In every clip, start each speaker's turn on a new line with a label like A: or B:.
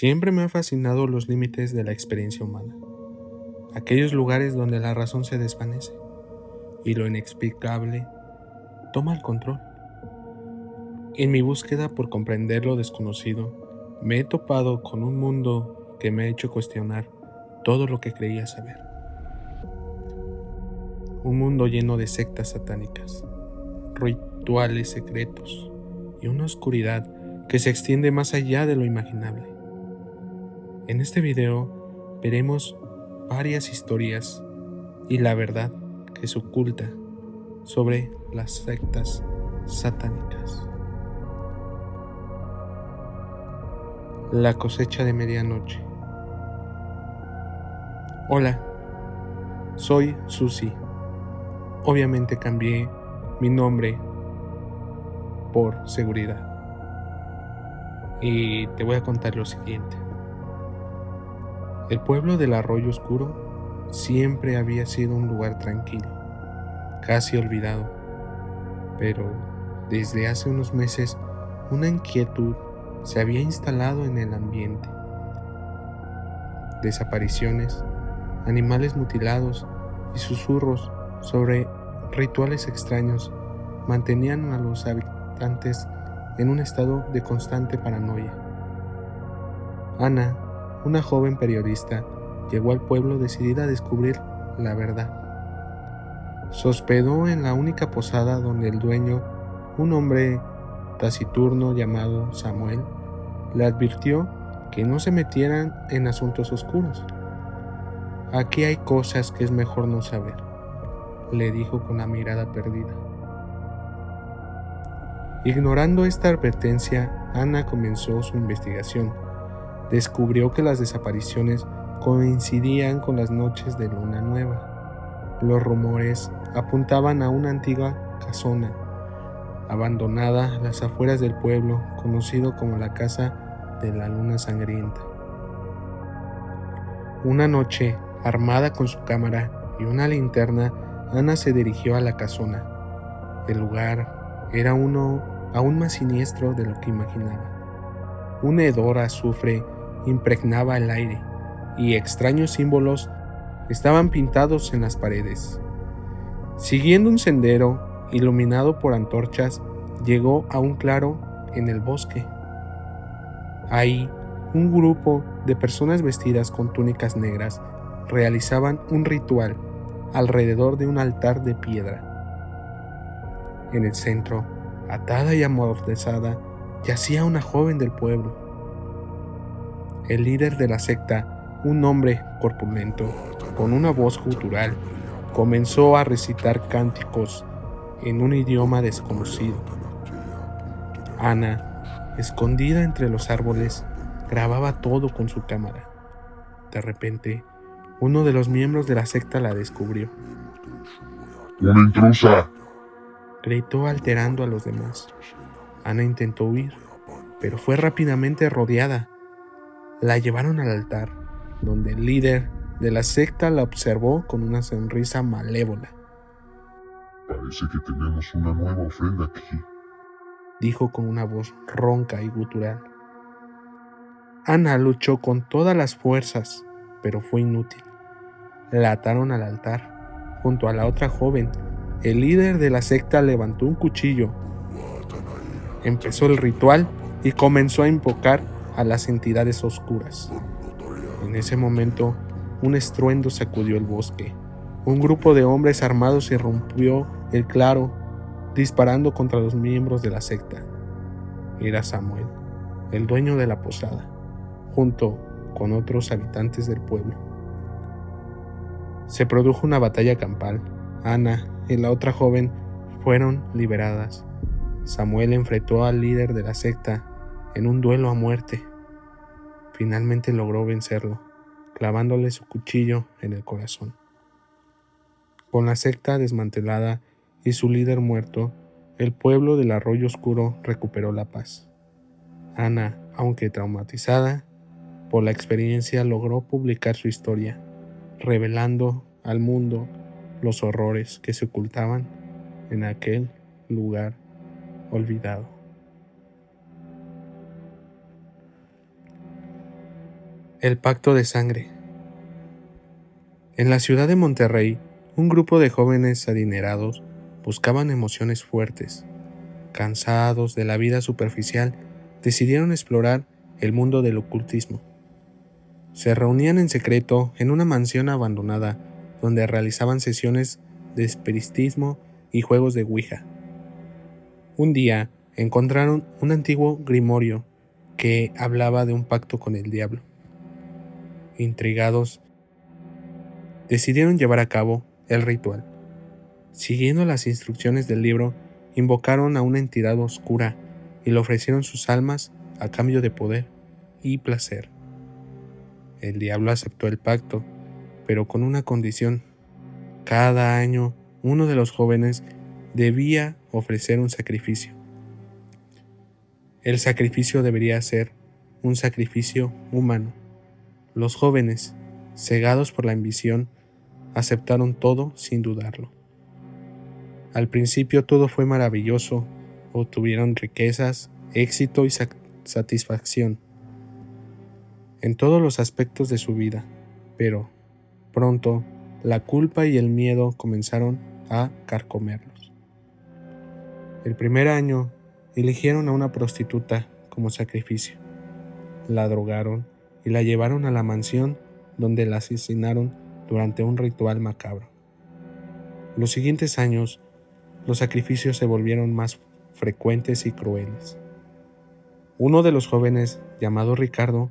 A: Siempre me han fascinado los límites de la experiencia humana, aquellos lugares donde la razón se desvanece y lo inexplicable toma el control. En mi búsqueda por comprender lo desconocido, me he topado con un mundo que me ha hecho cuestionar todo lo que creía saber. Un mundo lleno de sectas satánicas, rituales secretos y una oscuridad que se extiende más allá de lo imaginable. En este video veremos varias historias y la verdad que se oculta sobre las sectas satánicas. La cosecha de medianoche. Hola, soy Susi. Obviamente cambié mi nombre por seguridad. Y te voy a contar lo siguiente. El pueblo del Arroyo Oscuro siempre había sido un lugar tranquilo, casi olvidado, pero desde hace unos meses una inquietud se había instalado en el ambiente. Desapariciones, animales mutilados y susurros sobre rituales extraños mantenían a los habitantes en un estado de constante paranoia. Ana, una joven periodista, llegó al pueblo decidida a descubrir la verdad. Se hospedó en la única posada donde el dueño, un hombre taciturno llamado Samuel, le advirtió que no se metieran en asuntos oscuros. Aquí hay cosas que es mejor no saber, le dijo con la mirada perdida. Ignorando esta advertencia, Ana comenzó su investigación. Descubrió que las desapariciones coincidían con las noches de luna nueva. Los rumores apuntaban a una antigua casona, abandonada a las afueras del pueblo, conocido como la Casa de la Luna Sangrienta. Una noche, armada con su cámara y una linterna, Ana se dirigió a la casona. El lugar era uno aún más siniestro de lo que imaginaba. Un hedor a azufre impregnaba el aire y extraños símbolos estaban pintados en las paredes. Siguiendo un sendero iluminado por antorchas, llegó a un claro en el bosque. Ahí, un grupo de personas vestidas con túnicas negras realizaban un ritual alrededor de un altar de piedra. En el centro, atada y amordazada, yacía una joven del pueblo. El líder de la secta, un hombre corpulento, con una voz gutural, comenzó a recitar cánticos en un idioma desconocido. Ana, escondida entre los árboles, grababa todo con su cámara. De repente, uno de los miembros de la secta la descubrió.
B: ¡Una intrusa!,
A: gritó alterando a los demás. Ana intentó huir, pero fue rápidamente rodeada. La llevaron al altar, donde el líder de la secta la observó con una sonrisa malévola.
B: Parece que tenemos una nueva ofrenda aquí,
A: dijo con una voz ronca y gutural. Ana luchó con todas las fuerzas, pero fue inútil. La ataron al altar, junto a la otra joven. El líder de la secta levantó un cuchillo. Empezó el ritual y comenzó a invocar a las entidades oscuras. En ese momento, un estruendo sacudió el bosque. Un grupo de hombres armados irrumpió el claro, disparando contra los miembros de la secta. Era Samuel, el dueño de la posada, junto con otros habitantes del pueblo. Se produjo una batalla campal. Ana y la otra joven fueron liberadas. Samuel enfrentó al líder de la secta en un duelo a muerte. Finalmente logró vencerlo, clavándole su cuchillo en el corazón. Con la secta desmantelada y su líder muerto, el pueblo del Arroyo Oscuro recuperó la paz. Ana, aunque traumatizada por la experiencia, logró publicar su historia, revelando al mundo los horrores que se ocultaban en aquel lugar olvidado. El pacto de sangre. En la ciudad de Monterrey, un grupo de jóvenes adinerados buscaban emociones fuertes. Cansados de la vida superficial, decidieron explorar el mundo del ocultismo. Se reunían en secreto en una mansión abandonada donde realizaban sesiones de espiritismo y juegos de Ouija. Un día encontraron un antiguo grimorio que hablaba de un pacto con el diablo. Intrigados, decidieron llevar a cabo el ritual. Siguiendo las instrucciones del libro, invocaron a una entidad oscura y le ofrecieron sus almas a cambio de poder y placer. El diablo aceptó el pacto, pero con una condición. Cada año, uno de los jóvenes debía ofrecer un sacrificio. El sacrificio debería ser un sacrificio humano. Los jóvenes, cegados por la ambición, aceptaron todo sin dudarlo. Al principio todo fue maravilloso, obtuvieron riquezas, éxito y satisfacción en todos los aspectos de su vida, pero pronto la culpa y el miedo comenzaron a carcomerlos. El primer año eligieron a una prostituta como sacrificio, la drogaron y la llevaron a la mansión donde la asesinaron durante un ritual macabro. Los siguientes años, los sacrificios se volvieron más frecuentes y crueles. Uno de los jóvenes, llamado Ricardo,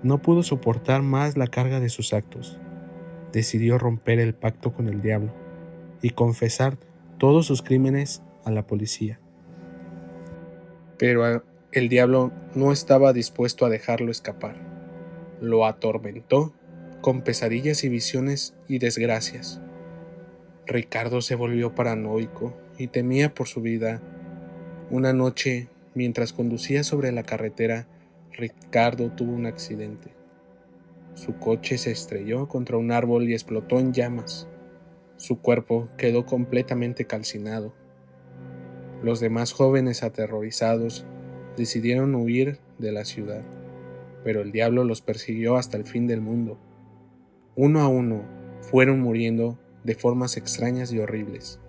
A: no pudo soportar más la carga de sus actos. Decidió romper el pacto con el diablo y confesar todos sus crímenes a la policía. Pero el diablo no estaba dispuesto a dejarlo escapar. Lo atormentó con pesadillas y visiones y desgracias. Ricardo se volvió paranoico y temía por su vida. Una noche, mientras conducía sobre la carretera, Ricardo tuvo un accidente. Su coche se estrelló contra un árbol y explotó en llamas. Su cuerpo quedó completamente calcinado. Los demás jóvenes, aterrorizados, decidieron huir de la ciudad, pero el diablo los persiguió hasta el fin del mundo. Uno a uno fueron muriendo de formas extrañas y horribles.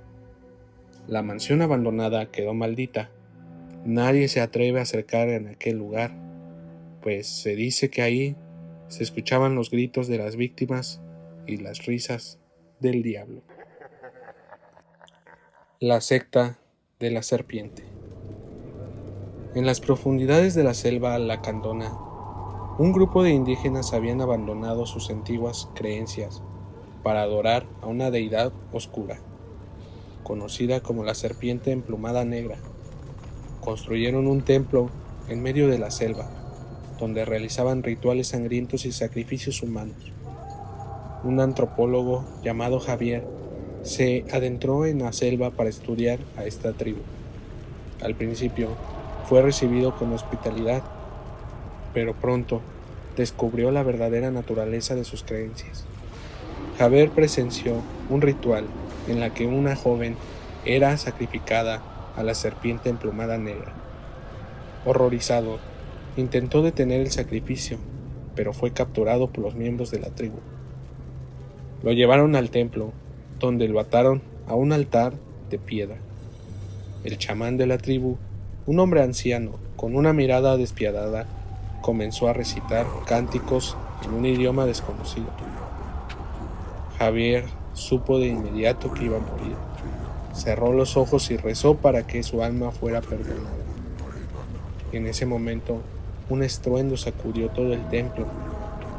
A: La mansión abandonada quedó maldita. Nadie se atreve a acercar en aquel lugar, pues se dice que ahí se escuchaban los gritos de las víctimas y las risas del diablo. La secta de la serpiente. En las profundidades de la selva lacandona, un grupo de indígenas habían abandonado sus antiguas creencias para adorar a una deidad oscura, conocida como la serpiente emplumada negra. Construyeron un templo en medio de la selva, donde realizaban rituales sangrientos y sacrificios humanos. Un antropólogo llamado Javier se adentró en la selva para estudiar a esta tribu. Al principio fue recibido con hospitalidad, pero pronto descubrió la verdadera naturaleza de sus creencias. Javier presenció un ritual en la que una joven era sacrificada a la serpiente emplumada negra. Horrorizado, intentó detener el sacrificio, pero fue capturado por los miembros de la tribu. Lo llevaron al templo, donde lo ataron a un altar de piedra. El chamán de la tribu, un hombre anciano con una mirada despiadada, comenzó a recitar cánticos en un idioma desconocido. Javier supo de inmediato que iba a morir. Cerró los ojos y rezó para que su alma fuera perdonada. En ese momento, un estruendo sacudió todo el templo.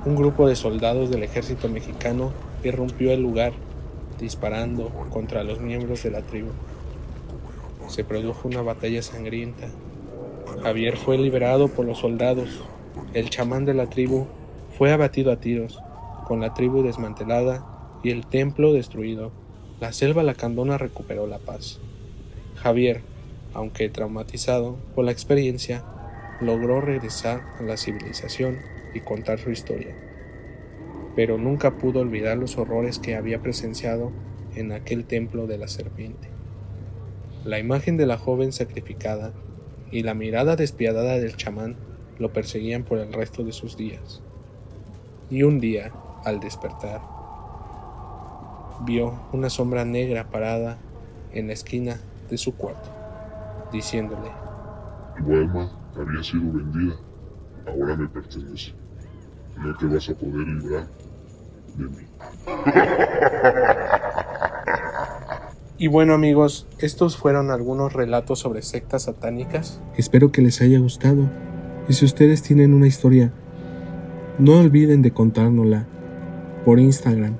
A: Un grupo de soldados del ejército mexicano irrumpió el lugar, disparando contra los miembros de la tribu. Se produjo una batalla sangrienta. Javier fue liberado por los soldados. El chamán de la tribu fue abatido a tiros, con la tribu desmantelada y el templo destruido. La selva lacandona recuperó la paz. Javier, aunque traumatizado por la experiencia, logró regresar a la civilización y contar su historia, pero nunca pudo olvidar los horrores que había presenciado en aquel templo de la serpiente. La imagen de la joven sacrificada y la mirada despiadada del chamán lo perseguían por el resto de sus días. Y un día, al despertar, vio una sombra negra parada en la esquina de su cuarto, diciéndole:
B: Tu alma había sido vendida, ahora me pertenece. No te vas a poder librar de mí.
A: Y bueno, amigos, estos fueron algunos relatos sobre sectas satánicas. Espero que les haya gustado. Y si ustedes tienen una historia, no olviden de contárnosla por Instagram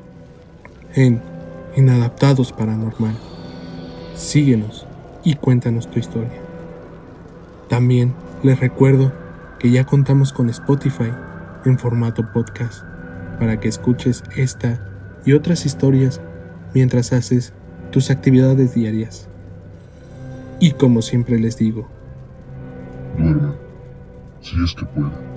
A: en Inadaptados Paranormal. Síguenos y cuéntanos tu historia. También les recuerdo que ya contamos con Spotify en formato podcast para que escuches esta y otras historias mientras haces tus actividades diarias. Y como siempre les digo,
B: Duerme, si es que puede.